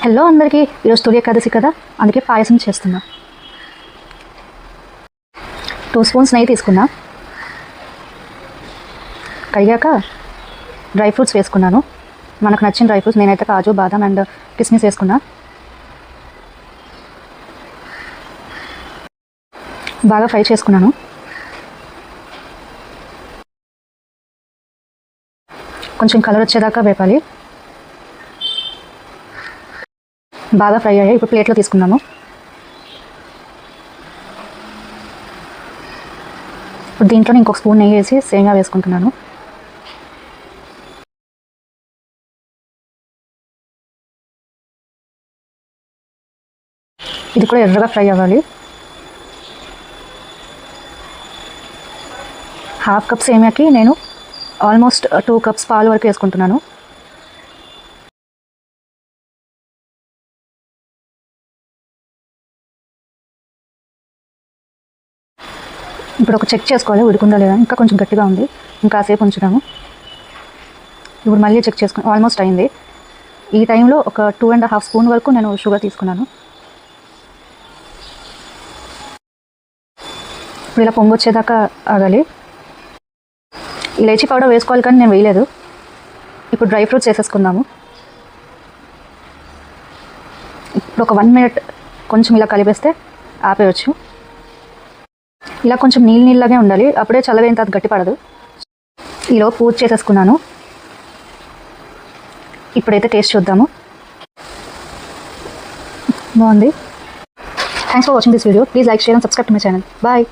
Hello అందరికీ, ఈరోజు తొలి ఏకాదశి కదా, అందుకే పాయసం చేస్తున్నా. 2 స్పూన్స్ నెయ్యి తీసుకున్నా. కడిగాక డ్రై ఫ్రూట్స్ వేసుకున్నాను. మనకు నచ్చిన డ్రై ఫ్రూట్స్, నేనైతే కాజు, బాదం అండ్ కిస్మిస్ వేసుకున్నా. బాగా ఫ్రై చేసుకున్నాను. కొంచెం కలర్ వచ్చేదాకా వేపాలి. బాగా ఫ్రై అయ్యాయి. ఇప్పుడు ప్లేట్లో తీసుకున్నాము. ఇప్పుడు దీంట్లో ఇంకొక స్పూన్ నెయ్యి వేసి సేమియా వేసుకుంటున్నాను. ఇది కూడా ఎర్రగా ఫ్రై అవ్వాలి. 1/2 కప్ సేమియాకి నేను ఆల్మోస్ట్ 2 కప్స్ పాలు వరకు వేసుకుంటున్నాను. ఇప్పుడు ఒక చెక్ చేసుకోవాలి, ఉడికిందా లేదా. ఇంకా కొంచెం గట్టిగా ఉంది, ఇంకాసేపు ఉంచుదాము. ఇప్పుడు మళ్ళీ చెక్ చేసుకుని ఆల్మోస్ట్ అయింది. ఈ టైంలో ఒక 2.5 స్పూన్ వరకు నేను షుగర్ తీసుకున్నాను. ఇప్పుడు ఇలా పొంగు వచ్చేదాకా ఆగాలి. ఇలాచీ పౌడర్ వేసుకోవాలి, కానీ నేను వేయలేదు. ఇప్పుడు డ్రై ఫ్రూట్స్ వేసేసుకుందాము. ఇప్పుడు ఒక 1 మినిట్ కొంచెం ఇలా కలిపేస్తే ఆపేయచ్చు. ఇలా కొంచెం నీళ్ళలాగే ఉండాలి, అప్పుడే చల్లగైన తర్వాత గట్టిపడదు. ఈలో పూజ చేసేసుకున్నాను. ఇప్పుడైతే టేస్ట్ చూద్దాము. బాగుంది. Thanks for watching this video. Please like, share and subscribe to my channel. Bye.